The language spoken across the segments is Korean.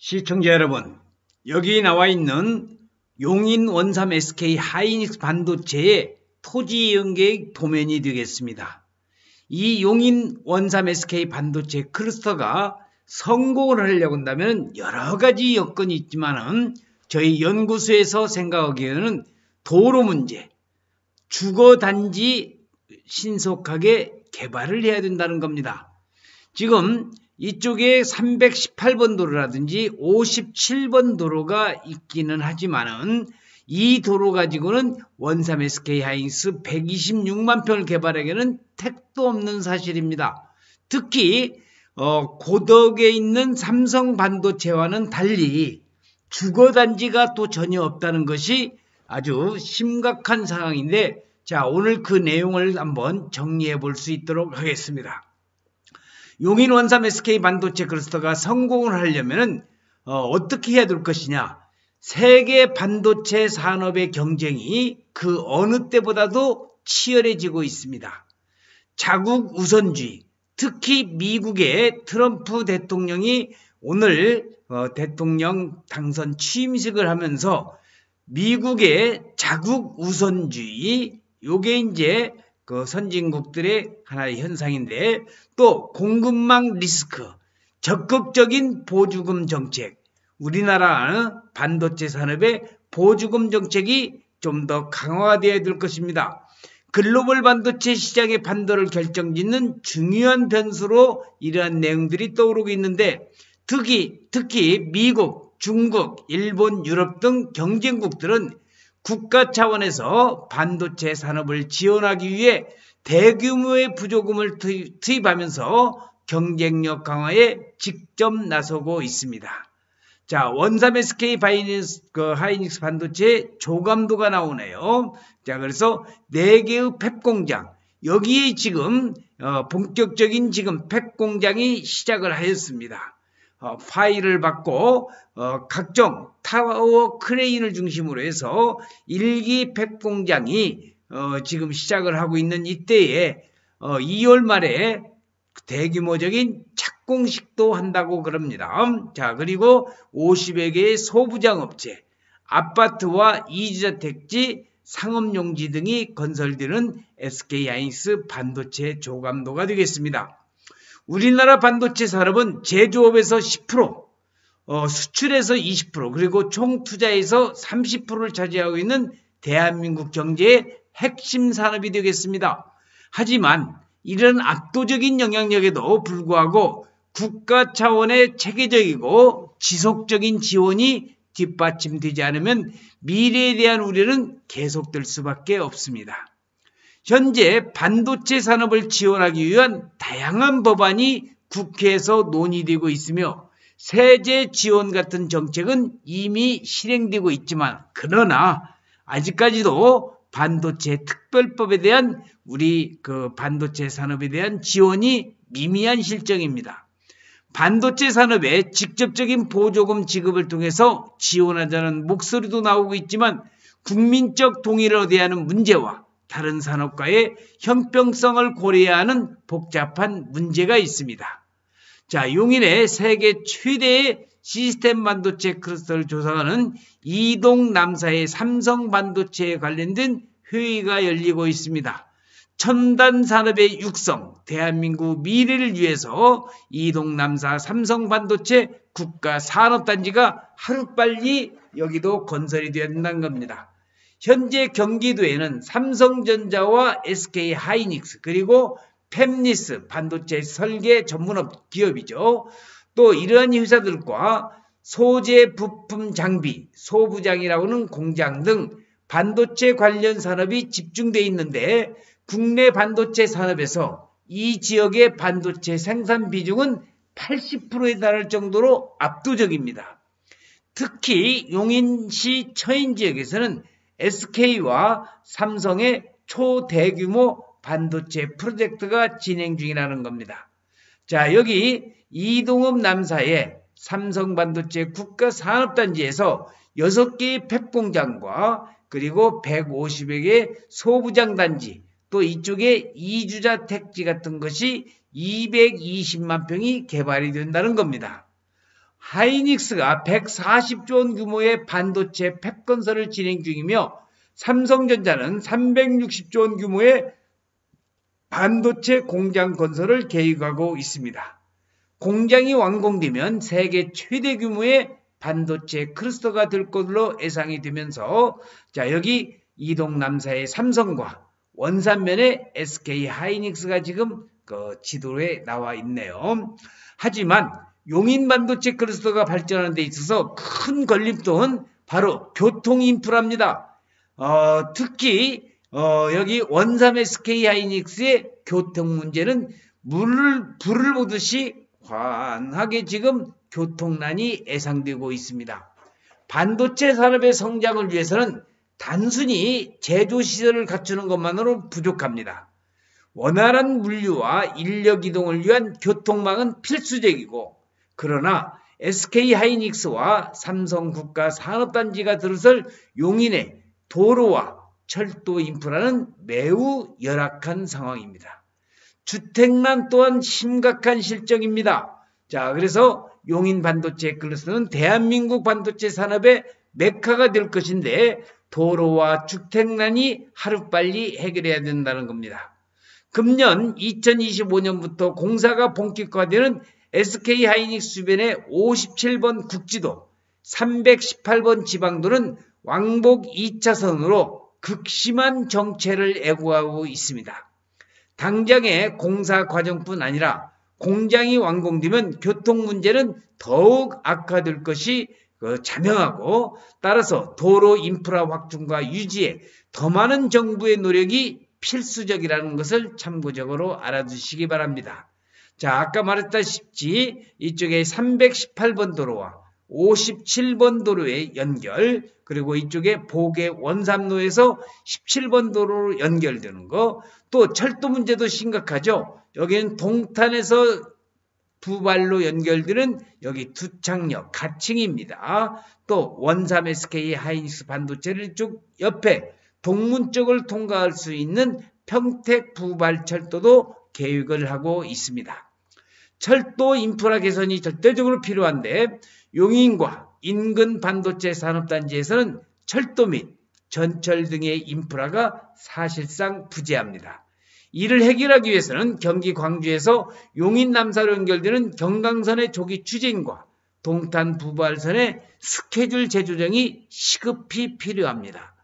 시청자 여러분, 여기 나와 있는 용인 원삼 SK 하이닉스 반도체의 토지 이용계획 도면이 되겠습니다. 이 용인 원삼 SK 반도체 클러스터가 성공을 하려고 한다면 여러 가지 여건이 있지만은 저희 연구소에서 생각하기에는 도로 문제, 주거단지 신속하게 개발을 해야 된다는 겁니다. 지금 이쪽에 318번 도로라든지 57번 도로가 있기는 하지만은 이 도로 가지고는 원삼 SK 하이닉스 126만 평을 개발하기에는 택도 없는 사실입니다. 특히 고덕에 있는 삼성 반도체와는 달리 주거단지가 또 전혀 없다는 것이 아주 심각한 상황인데, 자, 오늘 그 내용을 한번 정리해 볼 수 있도록 하겠습니다. 용인 원삼 SK 반도체 클러스터가 성공을 하려면 어떻게 해야 될 것이냐? 세계 반도체 산업의 경쟁이 그 어느 때보다도 치열해지고 있습니다. 자국 우선주의, 특히 미국의 트럼프 대통령이 오늘 대통령 당선 취임식을 하면서 미국의 자국 우선주의, 요게 이제 그 선진국들의 하나의 현상인데, 또 공급망 리스크, 적극적인 보조금 정책, 우리나라 반도체 산업의 보조금 정책이 좀 더 강화되어야 될 것입니다. 글로벌 반도체 시장의 판도를 결정짓는 중요한 변수로 이러한 내용들이 떠오르고 있는데, 특히 미국, 중국, 일본, 유럽 등 경쟁국들은 국가 차원에서 반도체 산업을 지원하기 위해 대규모의 부조금을 투입하면서 경쟁력 강화에 직접 나서고 있습니다. 자, 원삼 SK 하이닉스 반도체 조감도가 나오네요. 자, 그래서 4개의 팹 공장, 여기에 지금 본격적인 지금 팹 공장이 시작을 하였습니다. 파일을 받고 각종 타워 크레인을 중심으로 해서 1기 팹 공장이 지금 시작을 하고 있는 이때에 2월 말에 대규모적인 착공식도 한다고 그럽니다. 자, 그리고 50여 개의 소부장 업체, 아파트와 이주자택지, 상업용지 등이 건설되는 SK 하이닉스 반도체 조감도가 되겠습니다. 우리나라 반도체 산업은 제조업에서 10%, 수출에서 20%, 그리고 총 투자에서 30%를 차지하고 있는 대한민국 경제의 핵심 산업이 되겠습니다. 하지만 이런 압도적인 영향력에도 불구하고 국가 차원의 체계적이고 지속적인 지원이 뒷받침되지 않으면 미래에 대한 우려는 계속될 수밖에 없습니다. 현재 반도체 산업을 지원하기 위한 다양한 법안이 국회에서 논의되고 있으며 세제 지원 같은 정책은 이미 실행되고 있지만, 그러나 아직까지도 반도체 특별법에 대한 우리 반도체 산업에 대한 지원이 미미한 실정입니다. 반도체 산업에 직접적인 보조금 지급을 통해서 지원하자는 목소리도 나오고 있지만, 국민적 동의를 얻어야 하는 문제와 다른 산업과의 형평성을 고려해야 하는 복잡한 문제가 있습니다. 자, 용인의 세계 최대의 시스템 반도체 클러스터를 조성하는 이동 남사의 삼성 반도체에 관련된 회의가 열리고 있습니다. 첨단 산업의 육성, 대한민국 미래를 위해서 이동 남사 삼성 반도체 국가 산업단지가 하루빨리 여기도 건설이 되어야 된다는 겁니다. 현재 경기도에는 삼성전자와 SK 하이닉스, 그리고 팹리스 반도체 설계 전문업 기업이죠. 또 이러한 회사들과 소재 부품 장비, 소부장이라고 하는 공장 등 반도체 관련 산업이 집중되어 있는데, 국내 반도체 산업에서 이 지역의 반도체 생산 비중은 80%에 달할 정도로 압도적입니다. 특히 용인시 처인 지역에서는 SK와 삼성의 초대규모 반도체 프로젝트가 진행 중이라는 겁니다. 자, 여기 이동업 남사의 삼성 반도체 국가 산업단지에서 6개의 팹 공장과 그리고 150여 개의 소부장 단지, 또 이쪽에 이주자 택지 같은 것이 220만 평이 개발이 된다는 겁니다. 하이닉스가 140조 원 규모의 반도체 팹 건설을 진행 중이며 삼성전자는 360조 원 규모의 반도체 공장 건설을 계획하고 있습니다. 공장이 완공되면 세계 최대 규모의 반도체 클러스터가 될 것으로 예상이 되면서 자, 여기 이동남사의 삼성과 원산면의 SK 하이닉스가 지금 그 지도에 나와 있네요. 하지만 용인 반도체 클러스터가 발전하는 데 있어서 큰 걸림돌은 바로 교통 인프라입니다. 특히 여기 원삼 SK 하이닉스의 교통 문제는 불을 보듯이 환하게 지금 교통난이 예상되고 있습니다. 반도체 산업의 성장을 위해서는 단순히 제조시설을 갖추는 것만으로 부족합니다. 원활한 물류와 인력 이동을 위한 교통망은 필수적이고, 그러나 SK 하이닉스와 삼성 국가 산업단지가 들어설 용인의 도로와 철도 인프라는 매우 열악한 상황입니다. 주택난 또한 심각한 실정입니다. 자, 그래서 용인 반도체 클러스터는 대한민국 반도체 산업의 메카가 될 것인데 도로와 주택난이 하루빨리 해결해야 된다는 겁니다. 금년 2025년부터 공사가 본격화되는 SK 하이닉스 주변의 57번 국지도, 318번 지방도는 왕복 2차선으로 극심한 정체를 애고하고 있습니다. 당장의 공사 과정뿐 아니라 공장이 완공되면 교통 문제는 더욱 악화될 것이 자명하고, 따라서 도로 인프라 확충과 유지에 더 많은 정부의 노력이 필수적이라는 것을 참고적으로 알아두시기 바랍니다. 자, 아까 말했다시피 이쪽에 318번 도로와 57번 도로의 연결, 그리고 이쪽에 보계 원삼로에서 17번 도로로 연결되는 거, 또 철도 문제도 심각하죠. 여기는 동탄에서 부발로 연결되는 여기 두창역 가칭입니다. 또 원삼 SK 하이닉스 반도체를 쭉 옆에 동문 쪽을 통과할 수 있는 평택 부발 철도도 계획을 하고 있습니다. 철도 인프라 개선이 절대적으로 필요한데 용인과 인근 반도체 산업단지에서는 철도 및 전철 등의 인프라가 사실상 부재합니다. 이를 해결하기 위해서는 경기 광주에서 용인 남사로 연결되는 경강선의 조기 추진과 동탄 부발선의 스케줄 재조정이 시급히 필요합니다.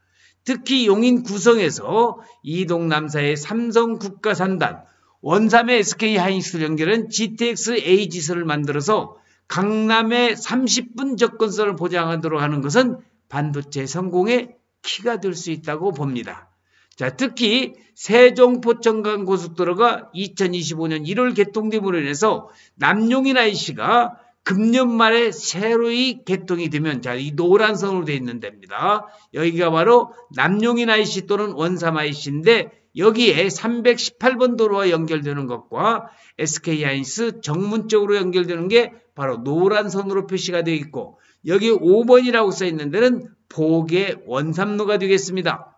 특히 용인 구성에서 이동 남사의 삼성 국가산단, 원삼의 SK 하이닉스를 연결한 GTX A지선을 만들어서 강남의 30분 접근성을 보장하도록 하는 것은 반도체 성공의 키가 될 수 있다고 봅니다. 자, 특히 세종포천간 고속도로가 2025년 1월 개통됨으로 인해서 남용인 IC가 금년 말에 새로이 개통이 되면, 자, 이 노란 선으로 되어 있는 데입니다. 여기가 바로 남용인 IC 또는 원삼 IC인데 여기에 318번 도로와 연결되는 것과 SK 하이닉스 정문 쪽으로 연결되는 게 바로 노란 선으로 표시가 되어 있고, 여기 5번이라고 써 있는 데는 보계 원삼로가 되겠습니다.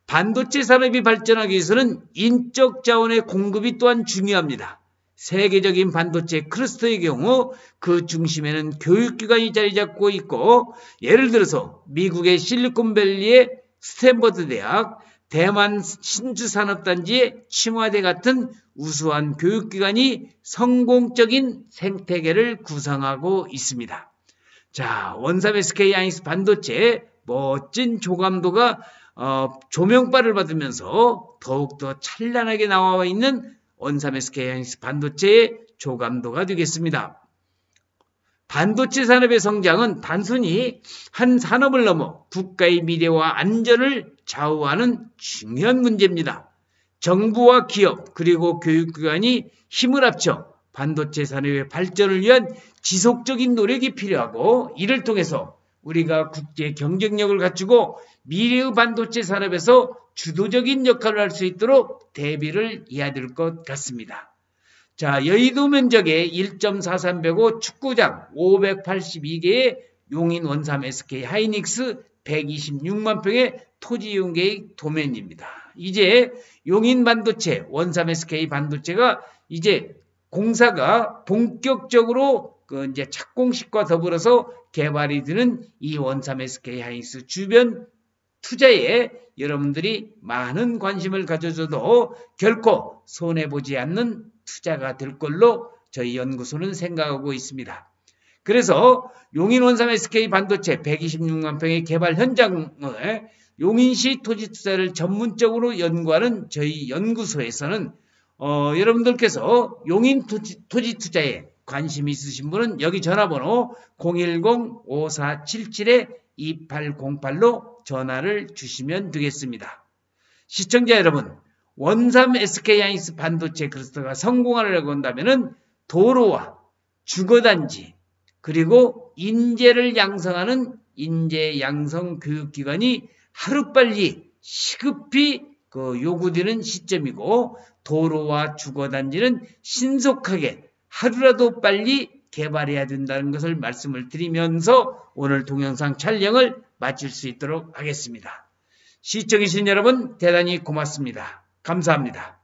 반도체 산업이 발전하기 위해서는 인적 자원의 공급이 또한 중요합니다. 세계적인 반도체 클러스터의 경우 그 중심에는 교육기관이 자리 잡고 있고, 예를 들어서 미국의 실리콘밸리의 스탠퍼드 대학, 대만 신주산업단지의 칭화대 같은 우수한 교육기관이 성공적인 생태계를 구성하고 있습니다. 자, 원삼 SK 하이닉스 반도체 멋진 조감도가 조명빨을 받으면서 더욱더 찬란하게 나와 있는 원삼 SK 하이닉스 반도체의 조감도가 되겠습니다. 반도체 산업의 성장은 단순히 한 산업을 넘어 국가의 미래와 안전을 좌우하는 중요한 문제입니다. 정부와 기업 그리고 교육기관이 힘을 합쳐 반도체 산업의 발전을 위한 지속적인 노력이 필요하고, 이를 통해서 우리가 국제 경쟁력을 갖추고 미래의 반도체 산업에서 주도적인 역할을 할 수 있도록 대비를 해야 될 것 같습니다. 자, 여의도 면적의 1.4305 축구장 582개의 용인 원삼 SK 하이닉스 126만 평의 토지 이용 계획 도면입니다. 이제 용인 반도체 원삼 SK 반도체가 이제 공사가 본격적으로 이제 착공식과 더불어서 개발이 되는 이 원삼 SK 하이닉스 주변 투자에 여러분들이 많은 관심을 가져줘도 결코 손해보지 않는 투자가 될 걸로 저희 연구소는 생각하고 있습니다. 그래서 용인 원삼 SK 반도체 126만 평의 개발 현장을 용인시 토지투자를 전문적으로 연구하는 저희 연구소에서는 여러분들께서 용인 토지투자에 관심이 있으신 분은 여기 전화번호 010-5477-2808로 전화를 주시면 되겠습니다. 시청자 여러분, 원삼 SK 하이닉스 반도체 클러스터가 성공하려고 한다면 도로와 주거단지 그리고 인재를 양성하는 인재 양성 교육기관이 하루빨리 시급히 요구되는 시점이고 도로와 주거단지는 신속하게 하루라도 빨리 개발해야 된다는 것을 말씀을 드리면서 오늘 동영상 촬영을 마칠 수 있도록 하겠습니다. 시청해주신 여러분 대단히 고맙습니다. 감사합니다.